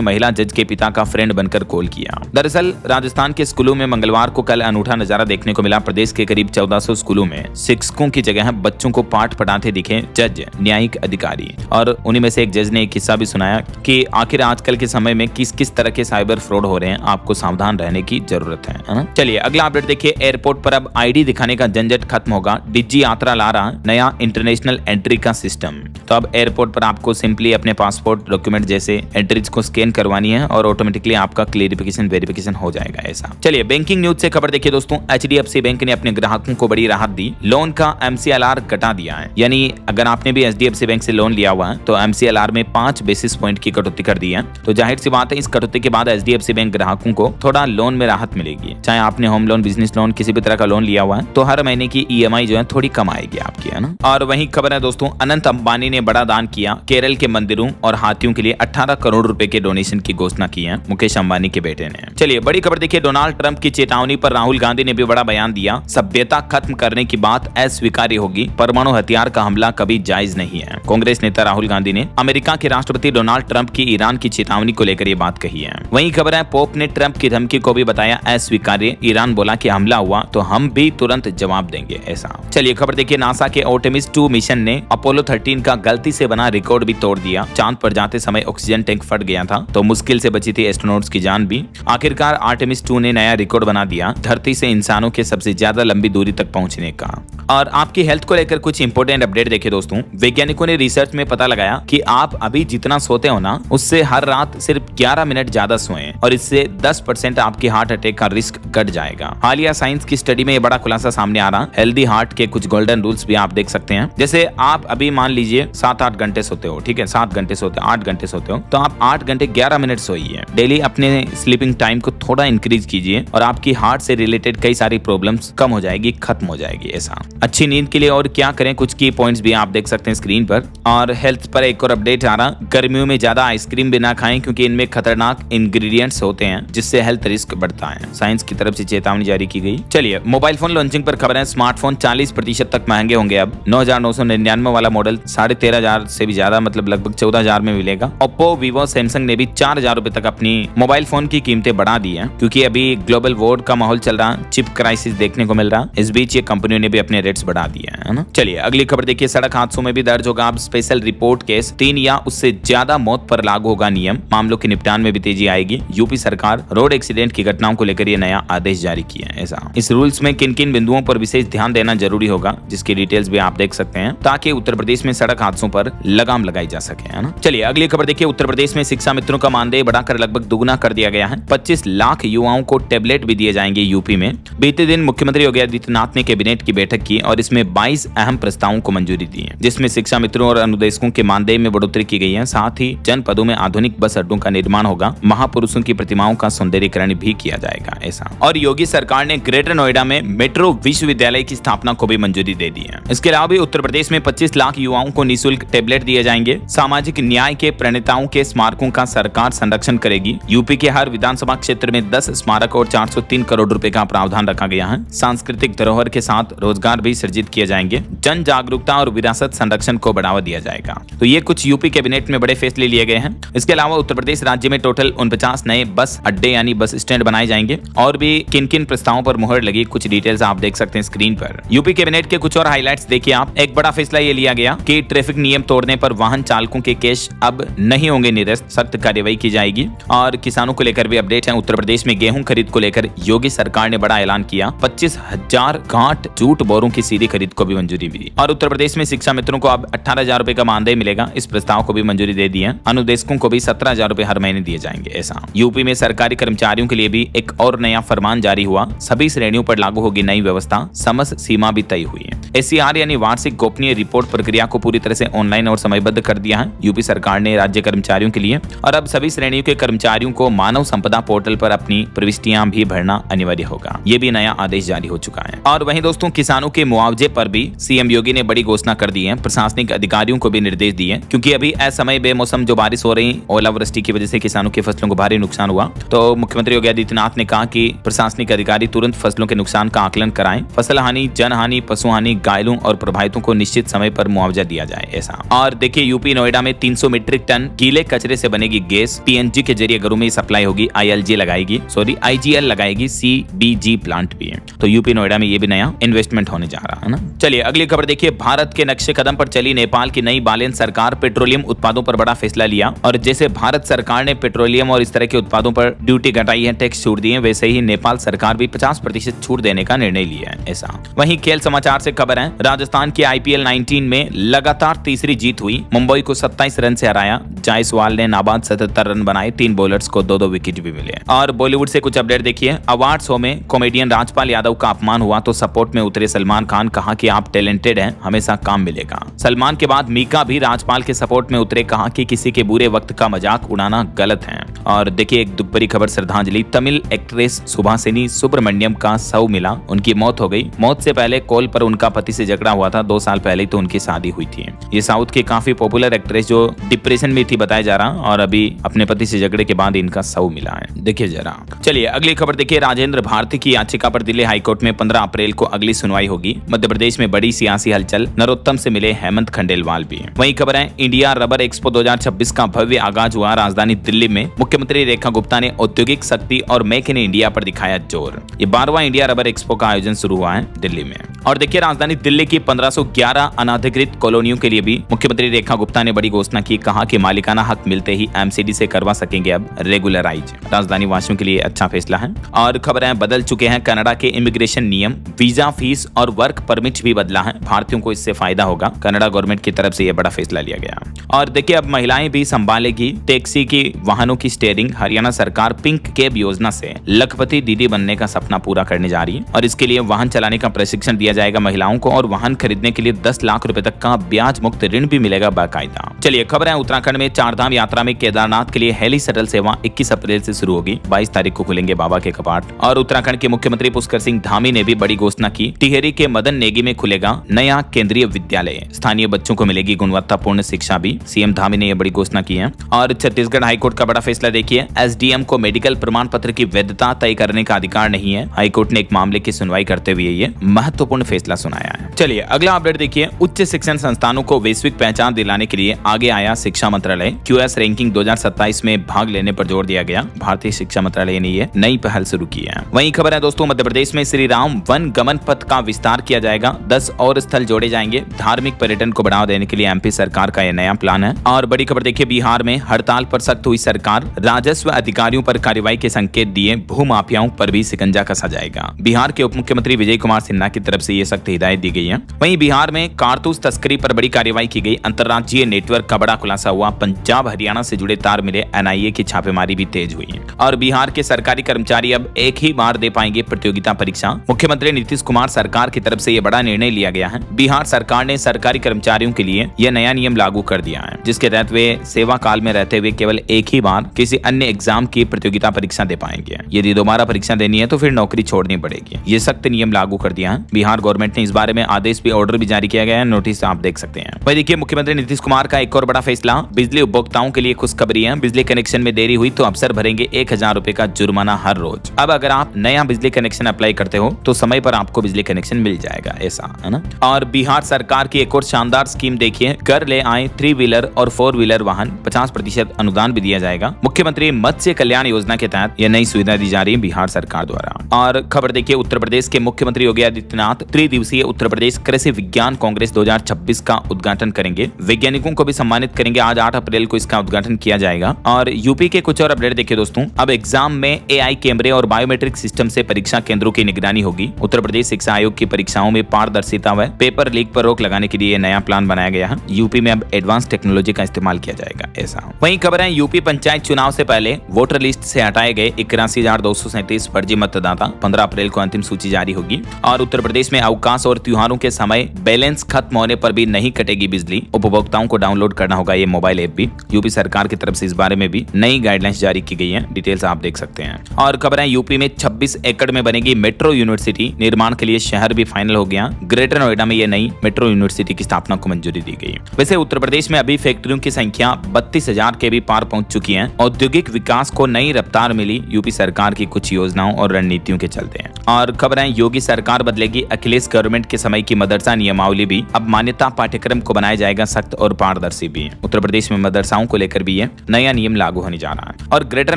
महिला जज के पिता का फ्रेंड बनकर कॉल किया। दरअसल राजस्थान के स्कूलों में मंगलवार को कल अनूठा नजारा देखने को मिला। प्रदेश के करीब 1400 स्कूलों में शिक्षकों की जगह बच्चों को पाठ पढ़ाते दिखे जज, न्यायिक अधिकारी। और उन्हीं में से एक जज ने एक किस्सा भी सुनाया कि आखिर आजकल के समय में किस किस तरह के साइबर फ्रॉड हो रहे हैं, आपको सावधान रहने की जरूरत है ना। चलिए अगला अपडेट देखिए। एयरपोर्ट पर अब आईडी दिखाने का झंझट खत्म होगा। डिजी यात्रा ला रहा नया इंटरनेशनल एंट्री का सिस्टम। तो अब एयरपोर्ट पर आपको सिंपली अपने पासपोर्ट डॉक्यूमेंट जैसे एंट्रीज को स्कैन करवानी है और ऑटोमेटिकली आपका क्लेरिफिकेशन वेरिफिकेशन हो जाएगा ऐसा। चलिए बैंकिंग न्यूज से खबर देखिए दोस्तों। HDFC बैंक ने अपने ग्राहकों को बड़ी राहत दी। लोन का MCLR घटा दिया है, यानी अगर आपने भी HDFC बैंक से लोन लिया हुआ है तो MCLR में 5 बेसिस पॉइंट की कटौती कर दी है। तो जाहिर सी बात है इस कटौती के बाद HDFC बैंक ग्राहकों को थोड़ा लोन में राहत मिलेगी। चाहे आपने होम लोन, बिजनेस लोन, किसी भी तरह का लोन लिया हुआ है तो हर महीने की EMI जो है थोड़ी कम आएगी आपकी, है ना। और वहीं खबर है दोस्तों, अनंत अंबानी ने बड़ा दान किया। केरल के मंदिरों और हाथियों के लिए 18 करोड़ रुपए के डोनेशन की घोषणा की है मुकेश अंबानी के बेटे ने। चलिए बड़ी खबर देखिए। डोनाल्ड ट्रंप की चेतावनी पर राहुल गांधी ने भी बड़ा बयान दिया। सभ्यता खत्म करने की बात अस्वीकार्य होगी, परमाणु हथियार का हमला कभी जायज नहीं है। कांग्रेस नेता राहुल गांधी ने अमेरिका के राष्ट्रपति डोनाल्ड ट्रंप की ईरान की चेतावनी को लेकर ये बात कही है। वहीं खबर है पोप ने ट्रंप की धमकी को भी बताया अस्वीकार्य। ईरान बोला कि हमला हुआ तो हम भी तुरंत जवाब देंगे ऐसा। चलिए खबर देखिए। नासा के आर्टेमिस 2 मिशन ने अपोलो 13 का गलती से बना रिकॉर्ड भी तोड़ दिया। चांद पर जाते समय ऑक्सीजन टैंक फट गया था तो मुश्किल से बची थी एस्ट्रोनॉट्स की जान भी। आखिरकार आर्टेमिस 2 ने नया रिकॉर्ड बना दिया, धरती से इंसानों के सबसे ज्यादा लंबी दूरी तक पहुंचने का। और आपकी हेल्थ को लेकर कुछ इंपोर्टेंट अपडेट देखिए दोस्तों। वैज्ञानिकों ने रिसर्च में पता लगाया कि आप अभी जितना सोते हो ना उससे हर रात सिर्फ 11 मिनट ज्यादा सोएं और इससे 10% आपकी हार्ट अटैक का रिस्क घट जाएगा। हालिया साइंस की स्टडी में ये बड़ा खुलासा सामने आ रहा। हेल्दी हार्ट के कुछ गोल्डन रूल्स भी आप देख सकते हैं। जैसे आप अभी मान लीजिए 7-8 घंटे सोते हो, ठीक है, 7 घंटे सोते हो, 8 घंटे सोते हो, तो आप 8 घंटे 11 मिनट सोइए। डेली अपने स्लीपिंग टाइम को थोड़ा इंक्रीज कीजिए और आपकी हार्ट से रिलेटेड कई सारी प्रॉब्लम्स कम हो जाएगी, खत्म हो जाएगी ऐसा। अच्छी नींद के लिए और क्या करें, कुछ की पॉइंट्स भी आप देख सकते हैं स्क्रीन पर। और हेल्थ पर एक और अपडेट आ रहा। गर्मियों में ज्यादा आइसक्रीम भी ना खाएं क्योंकि इनमें खतरनाक इंग्रेडिएंट्स होते हैं जिससे हेल्थ रिस्क बढ़ता है। साइंस की तरफ से चेतावनी जारी की गई। चलिए मोबाइल फोन लॉन्चिंग पर खबर है। स्मार्टफोन 40% तक महंगे होंगे। अब 9,999 वाला मॉडल 13,500 से भी ज्यादा, मतलब लगभग 14,000 में मिलेगा। ओप्पो, वीवो, सैमसंग ने भी 4,000 रुपए तक अपनी मोबाइल फोन की कीमतें बढ़ा दी है क्योंकि अभी ग्लोबल वॉर का माहौल चल रहा, चिप क्राइसिस देखने को मिल रहा। इस बीच ये कंपनियों ने भी अपने रेट्स बढ़ा दिए है ना। चलिए अगली खबर देखिए। सड़क हादसों में भी दर्ज होगा अब स्पेशल रिपोर्ट केस। 3 या उससे ज्यादा मौत पर लागू होगा नियम। मामलों के निपटान में भी तेजी आएगी। यूपी सरकार रोड एक्सीडेंट की घटनाओं को लेकर ये नया आदेश जारी किया है ऐसा। इस रूल्स में किन किन बिंदुओं पर विशेष ध्यान देना जरूरी होगा जिसकी डिटेल्स भी आप देख सकते हैं ताकि उत्तर प्रदेश में सड़क हादसों पर लगाम लगाई जा सके, है ना। चलिए अगली खबर देखिए। उत्तर प्रदेश में शिक्षा मित्रों का मानदेय बढ़ाकर लगभग दुगुना कर दिया गया है। 25 लाख युवाओं को टेबलेट भी दिए जाएंगे यूपी में। बीते दिन मुख्यमंत्री योगी आदित्यनाथ ने कैबिनेट की बैठक की और इसमें 22 अहम प्रस्तावों को मंजूरी दी है जिसमें शिक्षा मित्रों और अनुदेशकों के मानदेय में बढ़ोतरी की गई है। साथ ही जनपदों में आधुनिक बस अड्डों का निर्माण होगा। महापुरुषों की प्रतिमाओं का सौंदर्यीकरण भी किया जाएगा ऐसा। और योगी सरकार ने ग्रेटर नोएडा में मेट्रो विश्वविद्यालय की स्थापना को भी मंजूरी दे दी है। इसके अलावा भी उत्तर प्रदेश में 25 लाख युवाओं को निःशुल्क टेबलेट दिए जाएंगे। सामाजिक न्याय के प्रणेताओं के स्मारकों का सरकार संरक्षण करेगी। यूपी के हर विधानसभा क्षेत्र में 10 स्मारक और 403 करोड़ रुपए का प्रावधान रखा गया है। सांस्कृतिक धरोहर के साथ रोजगार भी सृजित किए जाएंगे। जन जागरूकता और विरासत संरक्षण को बढ़ावा दिया जाएगा। तो ये कुछ यूपी कैबिनेट में बड़े फैसले लिए गए हैं। इसके अलावा उत्तर प्रदेश राज्य में टोटल 49 नए बस अड्डे यानी बस स्टैंड बनाए जाएंगे। और भी किन किन प्रस्तावों पर मुहर लगी कुछ डिटेल्स आप देख सकते हैं स्क्रीन पर। यूपी कैबिनेट के कुछ और हाइलाइट्स देखिए आप। एक बड़ा फैसला ये लिया गया कि ट्रैफिक नियम तोड़ने पर वाहन चालकों के केस अब नहीं होंगे निरस्त, सख्त कार्यवाही की जाएगी। और किसानों को लेकर भी अपडेट है। उत्तर प्रदेश में गेहूं खरीद को लेकर योगी सरकार ने बड़ा ऐलान किया। 25,000 गांठ जूट बोरों की सीधी खरीद को भी मंजूरी मिली। और उत्तर प्रदेश में शिक्षा मित्रों को अब 18,000 रुपए का मानदेय मिलेगा। इस प्रस्ताव को भी मंजूरी दे दी है। अनुदेशकों को भी 17,000 रुपए हर महीने दिए जाएंगे ऐसा। यूपी में सरकारी कर्मचारियों के लिए भी एक और नया फरमान जारी हुआ। सभी श्रेणियों पर लागू होगी नई व्यवस्था। समझ सीमा भी तय हुई है। SCR यानी वार्षिक गोपनीय रिपोर्ट प्रक्रिया को पूरी तरह से ऑनलाइन और समयबद्ध कर दिया है यूपी सरकार ने राज्य कर्मचारियों के लिए। और अब सभी श्रेणियों के कर्मचारियों को मानव संपदा पोर्टल पर अपनी प्रविष्टियां भी भरना अनिवार्य होगा। ये भी नया आदेश जारी हो चुका है। और वहीं दोस्तों किसानों के मुआवजे पर भी सीएम योगी ने बड़ी घोषणा कर दी है। प्रशासनिक अधिकारियों को भी निर्देश दिए क्योंकि अभी असमय बेमौसम जो बारिश हो रही, ओलावृष्टि की वजह से किसानों की फसलों को भारी नुकसान हुआ। तो मुख्यमंत्री योगी आदित्यनाथ ने कहा कि प्रशासनिक अधिकारी तुरंत फसलों के नुकसान का आकलन कराएं। फसल हानि, जन हानि, पशु हानि, घायलों और प्रभावितों को निश्चित समय पर मुआवजा दिया जाए ऐसा। और देखिए यूपी नोएडा में 300 मीट्रिक टन गीले कचरे से बनेगी गैस, पीएनजी के जरिए घरों में सप्लाई होगी, आईजीएल लगाएगी, सीबीजी प्लांट भी है। तो यूपी नोएडा में ये भी नया इन्वेस्टमेंट होने जा रहा है ना। चलिए अगली खबर देखिए, भारत के नक्शे कदम पर चली नेपाल की नई बालेन सरकार, पेट्रोलियम उत्पादों पर बड़ा फैसला लिया। और जैसे भारत सरकार ने पेट्रोलियम और इस तरह के उत्पादों पर ड्यूटी घटाई है, टैक्स छूट दिए, वैसे ही नेपाल सरकार भी 50% छूट देने का निर्णय लिया है ऐसा। वहीं खेल समाचार से खबर है, राजस्थान की आईपीएल 19 में लगातार तीसरी जीत हुई, मुंबई को 27 रन से हराया, जायसवाल ने नाबाद 77 रन बनाए, 3 बॉलर्स को 2-2 विकेट भी मिले। और बॉलीवुड से कुछ अपडेट देखिए, अवार्ड शो में कॉमेडियन राजपाल यादव का अपमान हुआ तो सपोर्ट में उतरे सलमान खान, कहा कि आप टैलेंटेड हैं, हमेशा काम मिलेगा। सलमान के बाद मीका भी राजपाल के सपोर्ट में उतरे, कहा कि किसी के बुरे वक्त का मजाक उड़ाना गलत है। और देखिए एक दुख भरी खबर, श्रद्धांजलि, तमिल एक्ट्रेस सुभासिनी सुब्रमण्यम का शव मिला, उनकी मौत हो गई। मौत से पहले कॉल पर उनका पति से झगड़ा हुआ था, 2 साल पहले तो उनकी शादी हुई थी। ये साउथ की काफी पॉपुलर एक्ट्रेस जो डिप्रेशन में थी बताया जा रहा, और अभी अपने पति से झगड़े के बाद इनका शव मिला है, देखिए जरा। चलिए अगली खबर देखिए, राजेंद्र भारती की याचिका पर दिल्ली हाईकोर्ट में 15 अप्रैल को अगली सुनवाई होगी। मध्य प्रदेश में बड़ी सियासी हलचल, नरोत्तम से मिले हेमंत खंडेलवाल भी। वही खबर है, इंडिया रबर एक्सपो 2026 का भव्य आगाज हुआ राजधानी दिल्ली में। मुख्यमंत्री रेखा गुप्ता ने औद्योगिक शक्ति और मेक इन इंडिया पर दिखाया जोर। ये 12वां इंडिया रबर एक्सपो का आयोजन शुरू हुआ है दिल्ली में। और देखिए राजधानी दिल्ली की 1511 अनाधिकृत कॉलोनियों के लिए भी मुख्यमंत्री रेखा गुप्ता ने बड़ी घोषणा की, कहा कि मालिकाना हक मिलते ही एमसीडी से करवा सकेंगे अब रेगुलराइज। राजधानी वासियों के लिए अच्छा फैसला है। और खबर है, बदल चुके हैं कनाडा के इमिग्रेशन नियम, वीजा फीस और वर्क परमिट भी बदला है, भारतीयों को इससे फायदा होगा। कनाडा गवर्नमेंट की तरफ से यह बड़ा फैसला लिया गया। और देखिए अब महिलाएं भी संभालेगी टैक्सी की वाहनों की स्टीयरिंग। हरियाणा सरकार पिंक कैब योजना से लखपति दीदी बनने का सपना पूरा करने जा रही है, और इसके लिए वाहन चलाने का प्रशिक्षण दिया जाएगा महिलाओं को, और वाहन खरीदने के लिए 10 लाख रुपए तक का ब्याज मुक्त ऋण भी मिलेगा बाकायदा। चलिए खबर है, उत्तराखंड में 4 धाम यात्रा में केदारनाथ के लिए हेली शटल सेवा 21 अप्रैल से शुरू होगी, 22 तारीख को खुलेंगे बाबा के कपाट। और उत्तराखंड के मुख्यमंत्री पुष्कर सिंह धामी ने भी बड़ी घोषणा की, टिहरी के मदन नेगी में खुलेगा नया केंद्रीय विद्यालय, स्थानीय बच्चों को मिलेगी गुणवत्तापूर्ण शिक्षा भी, सीएम धामी ने यह बड़ी घोषणा की है। और छत्तीसगढ़ हाईकोर्ट का बड़ा फैसला देखिए, एसडीएम को मेडिकल प्रमाण पत्र की वैधता तय करने का अधिकार नहीं है। हाईकोर्ट ने एक मामले की सुनवाई करते हुए ये महत्वपूर्ण फैसला सुनाया है। चलिए अगला अपडेट देखिए, उच्च शिक्षण संस्थानों को वैश्विक पहचान दिलाने के लिए आगे आया शिक्षा मंत्रालय। क्यूएस रैंकिंग 2027 में भाग लेने पर जोर दिया गया, भारतीय शिक्षा मंत्रालय ने ये नई पहल शुरू की है। वहीं खबर है दोस्तों, मध्य प्रदेश में श्री राम वन गमन पथ का विस्तार किया जाएगा, 10 और स्थल जोड़े जाएंगे। धार्मिक पर्यटन को बढ़ावा देने के लिए एमपी सरकार का यह नया प्लान है। और बड़ी खबर देखिए, बिहार में हड़ताल पर सख्त हुई सरकार, राजस्व अधिकारियों पर कार्रवाई के संकेत दिए, भूमाफियाओं पर भी शिकंजा कसा जाएगा। बिहार के उप मुख्यमंत्री विजय कुमार सिन्हा की तरफ से ये सख्त हिदायत दी गई है। वहीं बिहार में कारतूस तस्करी पर बड़ी कार्रवाई की गई, अंतर्राज्यीय नेटवर्क का बड़ा खुलासा हुआ, पंजाब हरियाणा से जुड़े तार मिले, एनआईए की छापेमारी भी तेज हुई। और बिहार के सरकारी कर्मचारी अब एक ही बार दे पाएंगे प्रतियोगिता परीक्षा, मुख्यमंत्री नीतीश कुमार सरकार की तरफ से यह बड़ा निर्णय लिया गया है। बिहार सरकार ने सरकारी कर्मचारियों के लिए यह नया नियम लागू कर दिया है, जिसके तहत वे सेवा काल में रहते हुए केवल एक ही बार किसी अन्य एग्जाम की प्रतियोगिता परीक्षा दे पाएंगे। यदि दोबारा परीक्षा देनी है तो फिर नौकरी छोड़नी पड़ेगी। ये सख्त नियम लागू कर दिया है बिहार गवर्नमेंट ने। इस बारे में आदेश भी, ऑर्डर भी जारी किया गया है, नोटिस आप देख सकते हैं। वही देखिए मुख्यमंत्री नीतीश कुमार का एक और बड़ा फैसला, बिजली उपभोक्ताओं के लिए खुशखबरी है। बिजली कनेक्शन में देरी हुई तो अफसर भरेंगे 1000 रुपए का जुर्माना हर रोज। अब अगर आप नया बिजली कनेक्शन अप्लाई करते हो तो समय पर आपको बिजली कनेक्शन मिल जाएगा, ऐसा है ना। और बिहार सरकार की एक और शानदार स्कीम देखिए, घर ले आए 3 व्हीलर और 4 व्हीलर वाहन, 50% अनुदान भी दिया जाएगा। मुख्यमंत्री मत्स्य कल्याण योजना के तहत यह नई सुविधा दी जा रही है बिहार सरकार द्वारा। और खबर देखिए, उत्तर प्रदेश के मुख्यमंत्री योगी आदित्यनाथ त्रिदिवसीय उत्तर प्रदेश कृषि विज्ञान कांग्रेस 2026 का उद्घाटन करेंगे। वैज्ञानिकों को भी सम्मानित करेंगे। आज 8 अप्रैल को इसका उद्घाटन किया जाएगा। और यूपी के कुछ और अपडेट देखिए दोस्तों, अब एग्जाम में एआई कैमरे और बायोमेट्रिक सिस्टम से परीक्षा केंद्रों की निगरानी होगी। उत्तर प्रदेश शिक्षा आयोग की परीक्षाओं में पारदर्शिता व पेपर लीक पर रोक लगाने के लिए नया प्लान बनाया गया है। यूपी में अब एडवांस टेक्नोलॉजी का इस्तेमाल किया जाएगा, ऐसा। वहीं खबर है, यूपी पंचायत चुनाव से पहले वोटर लिस्ट से हटाए गए 81,237 फर्जी मतदाता, 15 अप्रैल को अंतिम सूची जारी होगी। और उत्तर प्रदेश में अवकाश और त्योहारों के समय बैलेंस खत्म होने पर भी नहीं कटेगी बिजली, उपभोक्ताओं को डाउनलोड करना होगा ये मोबाइल ऐप भी। यूपी सरकार की तरफ से इस बारे में भी नई गाइडलाइंस जारी की गई है, डिटेल्स आप देख सकते हैं। और खबर है, यूपी में 26 एकड़ में बनेगी मेट्रो यूनिवर्सिटी, निर्माण के लिए शहर भी फाइनल हो गया। ग्रेटर नोएडा में यह नई मेट्रो यूनिवर्सिटी की स्थापना को मंजूरी दी गई। वैसे उत्तर प्रदेश में अभी फैक्ट्रियों की संख्या 32,000 के भी पार पहुंच चुकी है। औद्योगिक विकास को नई रफ्तार मिली यूपी सरकार की कुछ योजनाओं और रणनीतियों के चलते हैं। और खबर है, योगी सरकार बदलेगी अखिलेश गवर्नमेंट के समय की मदरसा नियमावली भी अब मान्यता पाठ्यक्रम को बनाया जाएगा सख्त और पारदर्शी भी। उत्तर प्रदेश में मदरसाओं को लेकर भी ये नया नियम लागू होने जा रहा है। और ग्रेटर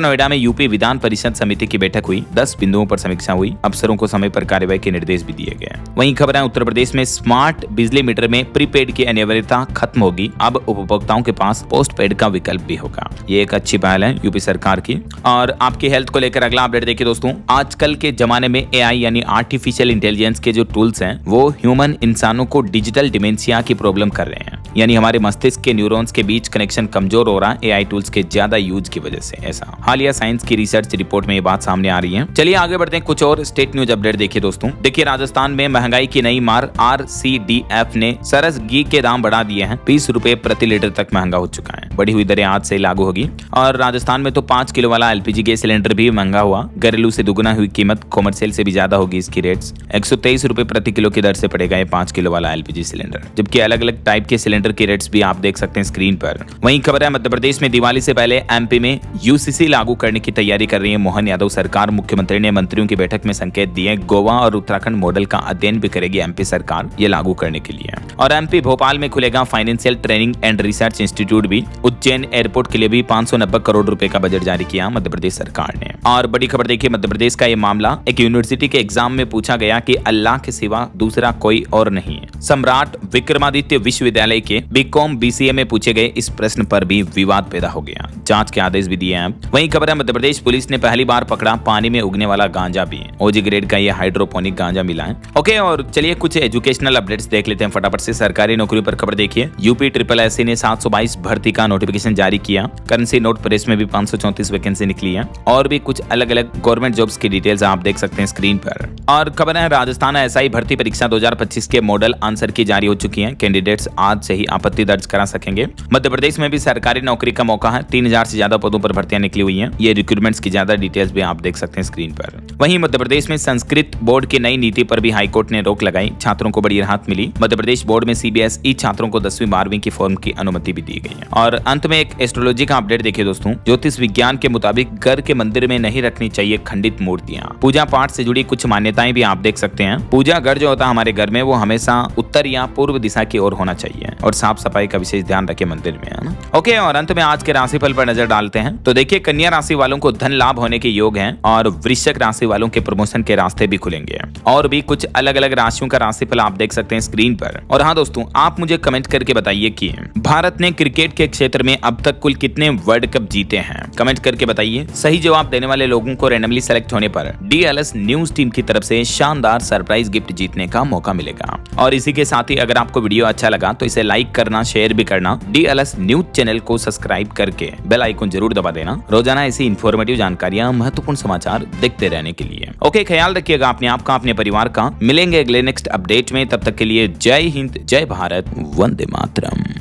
नोएडा में यूपी विधान परिषद समिति की बैठक हुई, 10 बिंदुओं पर समीक्षा हुई, अफसरों को समय पर कार्रवाई के निर्देश भी दिए गए। वहीं खबर है उत्तर प्रदेश में स्मार्ट बिजली मीटर में प्रीपेड की अनिवार्यता खत्म होगी, अब उपभोक्ताओं के पास पोस्ट पेड का विकल्प भी होगा। ये एक अच्छी पहल है यूपी सरकार की। और आपकी हेल्थ को लेकर अगला अपडेट देखिए दोस्तों, आजकल के जमाने में एआई यानी आर्टिफिशियल इंटेलिजेंस के जो टूल्स हैं वो ह्यूमन इंसानों को डिजिटल डिमेंशिया की प्रॉब्लम कर रहे हैं, यानी हमारे मस्तिष्क के न्यूरॉन्स के बीच कनेक्शन कमजोर हो रहा है एआई टूल्स के ज्यादा यूज की वजह से। ऐसा हालिया साइंस की रिसर्च रिपोर्ट में ये बात सामने आ रही है। चलिए आगे बढ़ते हैं, कुछ और स्टेट न्यूज अपडेट देखिए दोस्तों। देखिए राजस्थान में महंगाई की नई मार, RCDF ने सरस घी के दाम बढ़ा दिए हैं, 20 रुपए प्रति लीटर तक महंगा हो चुका है। बढ़ी हुई दरें आज से लागू होगी। और राजस्थान में तो 5 किलो वाला LPG गैस सिलेंडर भी महंगा हुआ, घरेलू से दुगुना हुई कीमत, कॉमर्शियल से भी ज्यादा होगी इसकी रेट्स। 123 रुपए प्रति किलो की दर से पड़ेगा ये 5 किलो वाला LPG सिलेंडर, जबकि अलग अलग टाइप के सिलेंडर की रेट्स भी आप देख सकते हैं स्क्रीन पर। वहीं खबर है मध्य प्रदेश में दिवाली से पहले MP में UCC लागू करने की तैयारी कर रही है मोहन यादव सरकार। मुख्यमंत्री ने मंत्रियों की बैठक में संकेत दिए, गोवा और उत्तराखंड मॉडल का अध्ययन भी करेगी MP सरकार ये लागू करने के लिए। और MP भोपाल में खुलेगा financial training and research institute भी। उज्जैन एयरपोर्ट के लिए भी 590 करोड़ रुपए का बजट जारी किया मध्य प्रदेश सरकार ने। और बड़ी खबर देखिए मध्य प्रदेश का ये मामला, एक यूनिवर्सिटी के एग्जाम में पूछा गया कि अल्लाह के सिवा दूसरा कोई और नहीं है। सम्राट विक्रमादित्य विश्वविद्यालय के BCom BCA में पूछे गए इस प्रश्न पर भी विवाद पैदा हो गया, जांच के आदेश भी दिए हैं। वहीं खबर है मध्य प्रदेश पुलिस ने पहली बार पकड़ा पानी में उगने वाला गांजा भी। OG ग्रेड का ये हाइड्रोपोनिक गांजा मिला है। ओके, और चलिए कुछ एजुकेशनल अपडेट्स देख लेते हैं फटाफट से। सरकारी नौकरी पर खबर देखिए, यूपी SSSC ने 722 भर्ती का नोटिफिकेशन जारी किया। करेंसी नोट प्रेस में भी 534 वैकेंसी निकली है। और भी कुछ अलग अलग गवर्नमेंट जॉब्स की डिटेल्स आप देख सकते हैं स्क्रीन पर। और खबर है राजस्थान SI भर्ती परीक्षा 2025 के मॉडल आंसर की जारी हो चुकी है। कैंडिडेट्स आज से ही आपत्ति दर्ज करा सकेंगे। मध्य प्रदेश में भी सरकारी नौकरी का मौका है, 3000 से ज्यादा पदों पर भर्तियां निकली हुई हैं। ये रिक्रूटमेंट्स की ज्यादा डिटेल्स भी आप देख सकते हैं स्क्रीन पर। वहीं मध्य प्रदेश में संस्कृत बोर्ड की नई नीति पर भी हाईकोर्ट ने रोक लगाई, छात्रों को बड़ी राहत मिली। मध्य प्रदेश बोर्ड में CBSE छात्रों को 10वीं 12वीं की फॉर्म की अनुमति भी दी गई है। और अंत में एक एस्ट्रोलॉजी का अपडेट देखिए दोस्तों, ज्योतिष विज्ञान के मुताबिक घर के मंदिर में नहीं रखनी चाहिए खंडित मूर्तियां। पूजा पाठ से जुड़ी कुछ मान्यताएं भी आप देख सकते हैं। पूजा घर जो होता है हमारे घर में वो हमेशा उत्तर या पूर्व दिशा की ओर होना चाहिए और साफ सफाई का विशेष ध्यान रखें मंदिर में, है ना। ओके, और अंत में आज के राशिफल पर नजर डालते हैं। तो देखिए कन्या राशि वालों को धन लाभ होने के योग हैं और वृश्चिक राशि वालों के प्रमोशन के रास्ते भी खुलेंगे। और भी कुछ अलग अलग राशियों का राशिफल आप देख सकते हैं स्क्रीन पर। और हाँ दोस्तों, आप मुझे कमेंट करके बताइए कि भारत ने क्रिकेट के क्षेत्र में अब तक कुल कितने वर्ल्ड कप जीते हैं, कमेंट करके बताइए। सही जवाब देने वाले लोगों को रैंडमली सेलेक्ट होने पर DLS न्यूज टीम की तरफ से शानदार सरप्राइज गिफ्ट जीतने का मौका मिलेगा। और इसी के साथ ही अगर आपको वीडियो अच्छा लगा तो इसे लाइक करना, शेयर भी करना, DLS न्यूज चैनल को सब्सक्राइब करके बेल आइकन जरूर दबा देना, रोजाना ऐसी इंफॉर्मेटिव जानकारियां, महत्वपूर्ण समाचार देखते रहने के लिए। ओके, ख्याल रखिएगा अपने आप का, अपने परिवार का। मिलेंगे अगले नेक्स्ट अपडेट में, तब तक के लिए जय हिंद, जय भारत, वंदे मातरम।